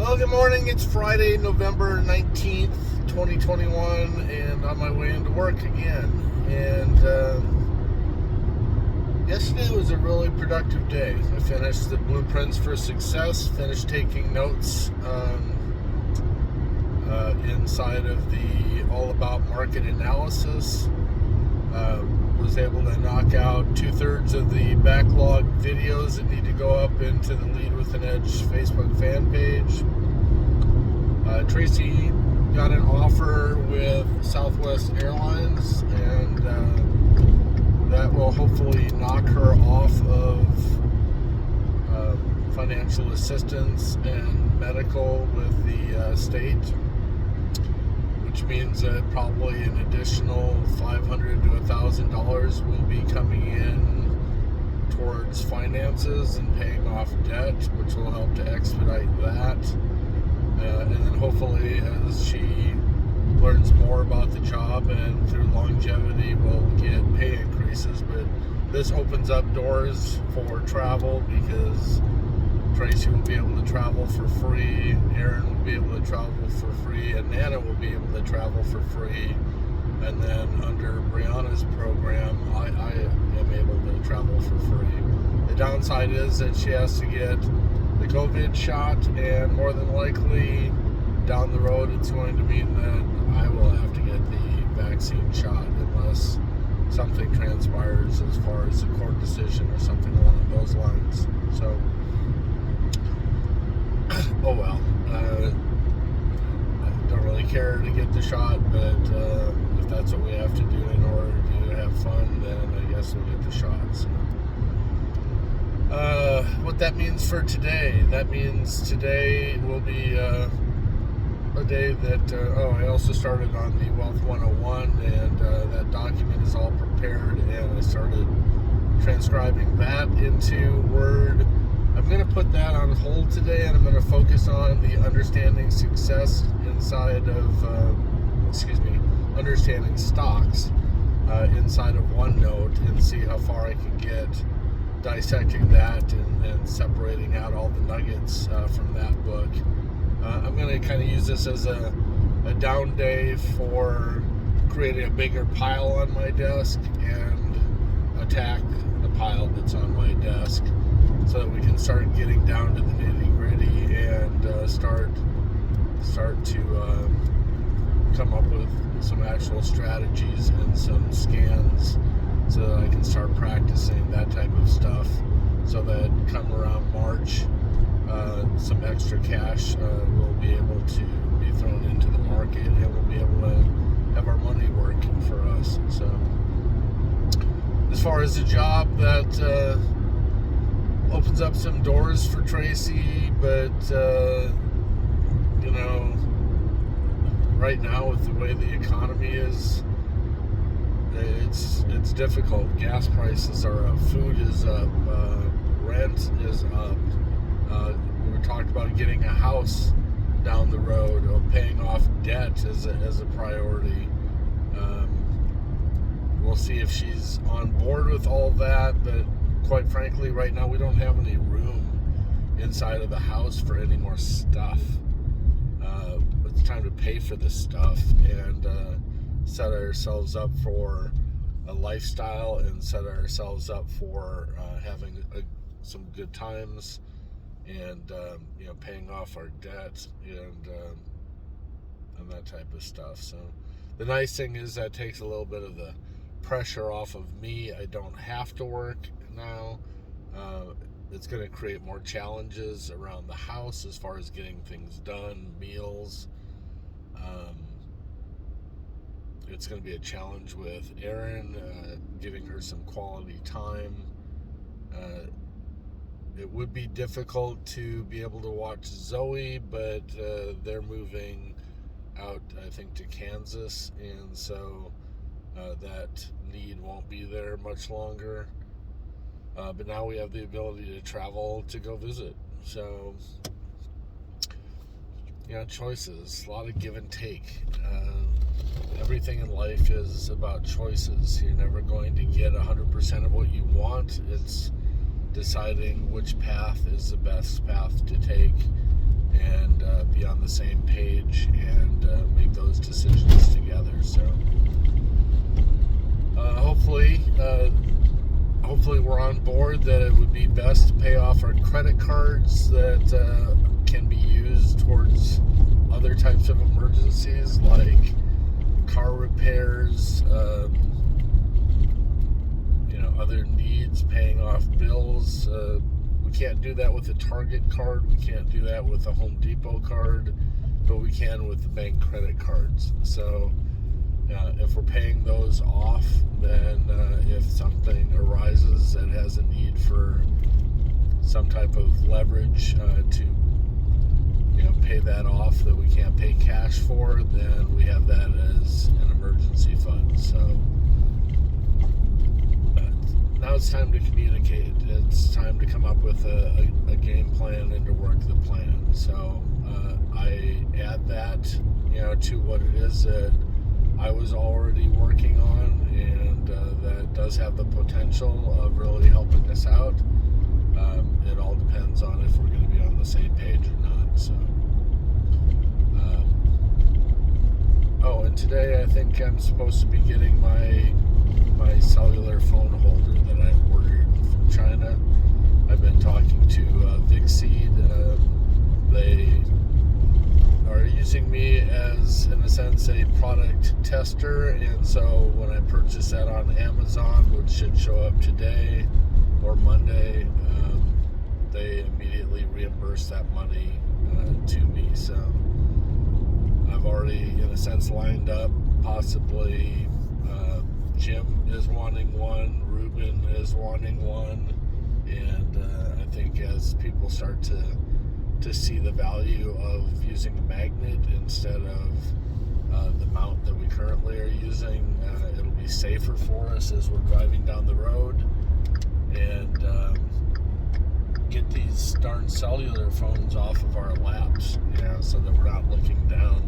Well, good morning. It's Friday, November 19th, 2021, and on my way into work again. And yesterday was a really productive day. I finished the Blueprints for Success, finished taking notes inside of the All About Market Analysis. Was able to knock out 2/3 of the backlog videos that need to go up into the Lead with an Edge Facebook fan page. Tracy got an offer with Southwest Airlines, and that will hopefully knock her off of financial assistance and medical with the state, which means that probably an additional $500 to $1,000 will be coming in towards finances and paying off debt, which will help to expedite that. And then hopefully, as she learns more about the job and through longevity, we'll get pay increases. But this opens up doors for travel, because Tracy will be able to travel for free, Aaron will be able to travel for free, and Nana will be able to travel for free. And then under Brianna's program, I am able to travel for free. The downside is that she has to get the COVID shot, and more than likely down the road it's going to mean that I will have to get the vaccine shot unless something transpires as far as a court decision or something along those lines. So oh well, I don't really care to get the shot, but if that's what we have to do in order to have fun, then I guess we'll get the shot. So what that means for today, that means today will be a day that I also started on the Wealth 101, and that document is all prepared, and I started transcribing that into Word. I'm going to put that on hold today, and I'm going to focus on the understanding success inside of understanding stocks inside of OneNote, and see how far I can get dissecting that and separating out all the nuggets from that book. I'm going to kind of use this as a down day for creating a bigger pile on my desk and attack the pile that's on my desk, so that we can start getting down to the nitty-gritty and start to come up with some actual strategies and some scans, so that I can start practicing that type of stuff, so that come around March, some extra cash will be able to be thrown into the market, and we'll be able to have our money working for us. So as far as the job, that opens up some doors for Tracy, but right now with the way the economy is, it's difficult. Gas prices are up, food is up, rent is up. We talked about getting a house down the road, or paying off debt as a priority. We'll see if she's on board with all that, but quite frankly, right now we don't have any room inside of the house for any more stuff. It's time to pay for this stuff and set ourselves up for a lifestyle, and set ourselves up for having some good times, and paying off our debt and that type of stuff. So the nice thing is that takes a little bit of the pressure off of me. I don't have to work now. It's going to create more challenges around the house as far as getting things done, meals. It's going to be a challenge with Erin, giving her some quality time. It would be difficult to be able to watch Zoe, but they're moving out, I think, to Kansas, and so that need won't be there much longer. But now we have the ability to travel to go visit. So, choices, a lot of give and take. Everything in life is about choices. You're never going to get 100% of what you want. It's deciding which path is the best path to take, and decisions together. So hopefully we're on board that it would be best to pay off our credit cards that can be used towards other types of emergencies like car repairs, other needs, paying off bills. We can't do that with a Target card. We can't do that with a Home Depot card, but we can with the bank credit cards. So if we're paying those off, then if something arises that has a need for some type of leverage to pay that off that we can't pay cash for, then we have that as an emergency fund. So now it's time to communicate. It's time to come up with a game plan and to work the plan. So I add that to what it is that I was already working on, and that does have the potential of really helping us out. It all depends on if we're going to be on the same page or not. So, and today I think I'm supposed to be getting my cellular phone holder that I ordered from China. I've been talking to Vixseed. They are using me as, in a sense, a product tester, and so when I purchase that on Amazon, which should show up today or Monday, they immediately reimburse that money to me. So I've already, in a sense, lined up. Possibly Jim is wanting one, Ruben is wanting one, and I think as people start to see the value of using a magnet instead of the mount that we currently are using, it'll be safer for us as we're driving down the road, and get these darn cellular phones off of our laps, so that we're not looking down,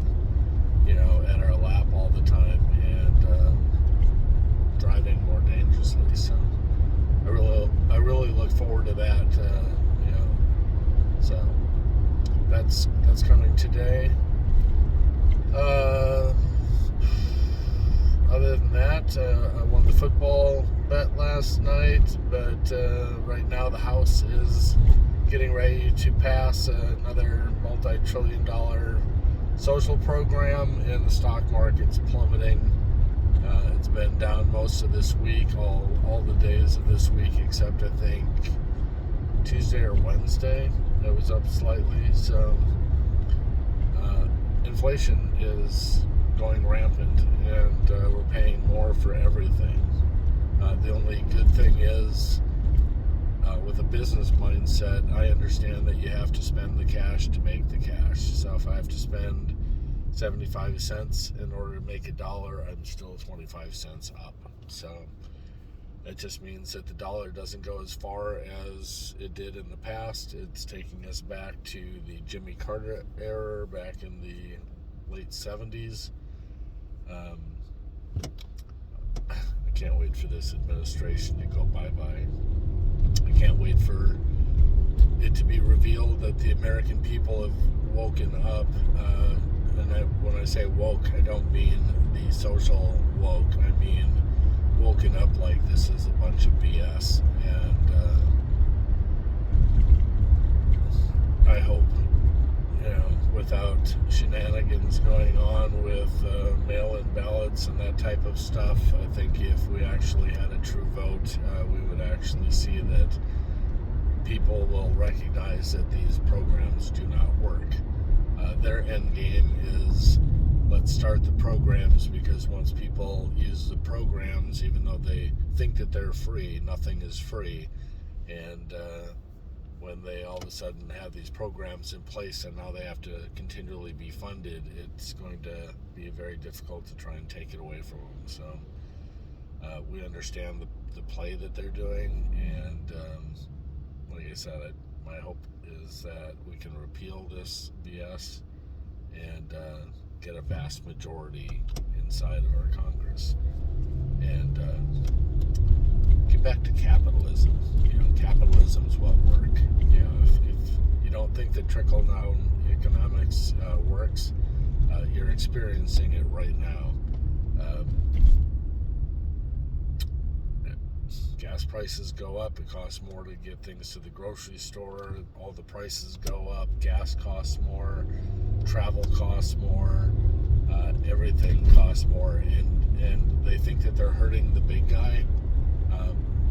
at our lap all the time and driving more dangerously. So I really look forward to that. So that's coming today. Other than that, I won the football bet last night, but right now the House is getting ready to pass another multi-trillion-dollar social program, and the stock market's plummeting. It's been down most of this week, all the days of this week, except I think Tuesday or Wednesday it was up slightly. So inflation is going rampant, and we're paying more for everything. The only good thing is, with a business mindset, I understand that you have to spend the cash to make the cash. So if I have to spend 75 cents in order to make $1, I'm still 25 cents up. So it just means that the dollar doesn't go as far as it did in the past. It's taking us back to the Jimmy Carter era back in the late 70s. I can't wait for this administration to go bye-bye. I can't wait for it to be revealed that the American people have woken up. When I say woke, I don't mean the social woke. I mean woken up like this is a bunch of BS. And I hope, without shenanigans going on with mail-in ballots and that type of stuff, I think if we actually had a true vote, we would actually see that people will recognize that these programs do not work. Their end game is, let's start the programs, because once people use the programs, even though they think that they're free, nothing is free. And when they all of a sudden have these programs in place and now they have to continually be funded, it's going to be very difficult to try and take it away from them. So we understand the play that they're doing, and like I said, my hope is that we can repeal this BS and get a vast majority inside of our Congress and get back to capitalism. Capitalism's what works. If you don't think that trickle-down economics works, You're experiencing it right now. Gas prices go up. It costs more to get things to the grocery store. All the prices go up. Gas costs more. Travel costs more. Everything costs more. And they think that they're hurting the big guy.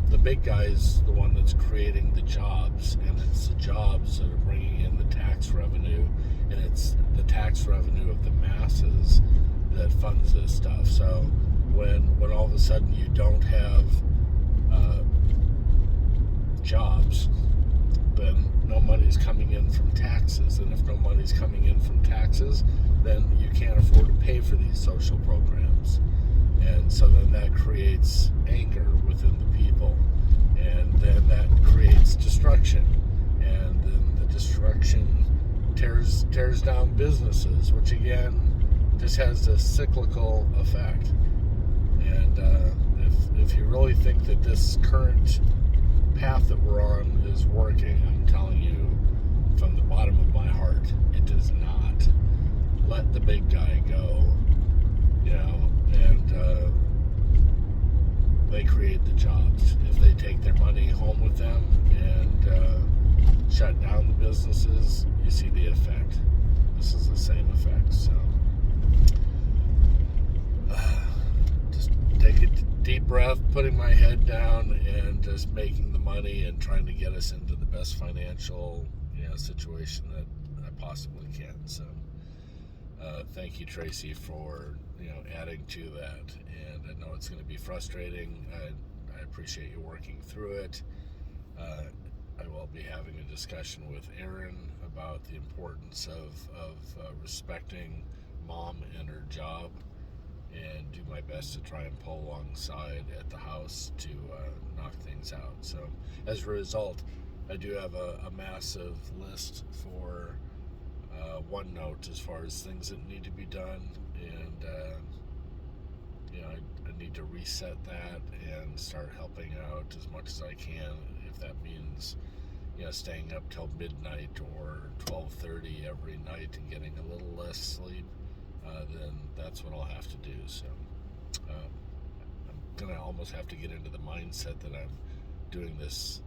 The big guy is the one that's creating the jobs, and it's the jobs that are bringing in the tax revenue, and it's the tax revenue of the masses that funds this stuff. So when all of a sudden you don't have jobs, then no money's coming in from taxes, and if no money's coming in from taxes, then you can't afford to pay for these social programs. And so then that creates anger within the people, and then that creates destruction, and then the destruction tears down businesses, which again just has this cyclical effect. And if you really think that this current path that we're on is working, I'm telling you from the bottom of my heart, it does not. Let the big guy go, and they create the jobs. If they take their money home with them and shut down the businesses, you see the effect. This is the same effect. So just take a deep breath, putting my head down, and just making the money and trying to get us into the best financial situation that I possibly can. So thank you, Tracy, for adding to that. And I know it's going to be frustrating. I appreciate you working through it. I will be having a discussion with Erin about the importance of respecting Mom and her job, and do my best to try and pull alongside at the house to knock things out. So as a result, I do have a massive list for OneNote as far as things that need to be done, and I need to reset that and start helping out as much as I can. If that means staying up till midnight or 12:30 every night and getting a little less sleep, then that's what I'll have to do. So I'm gonna almost have to get into the mindset that I'm doing this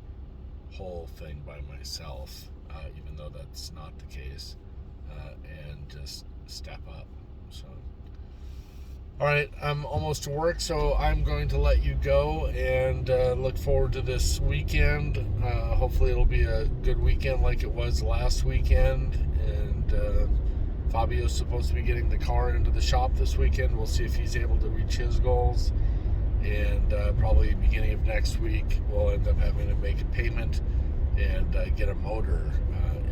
whole thing by myself, even though that's not the case, and just step up. So all right, I'm almost to work, so I'm going to let you go and look forward to this weekend. Hopefully it'll be a good weekend like it was last weekend. And Fabio's supposed to be getting the car into the shop this weekend. We'll see if he's able to reach his goals. And probably beginning of next week, we'll end up having to make a payment and get a motor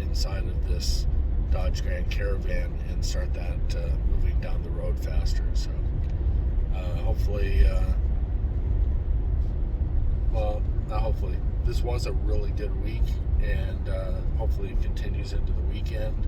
inside of this Dodge Grand Caravan and start that moving down the road faster. So hopefully, not hopefully, this was a really good week, and hopefully it continues into the weekend.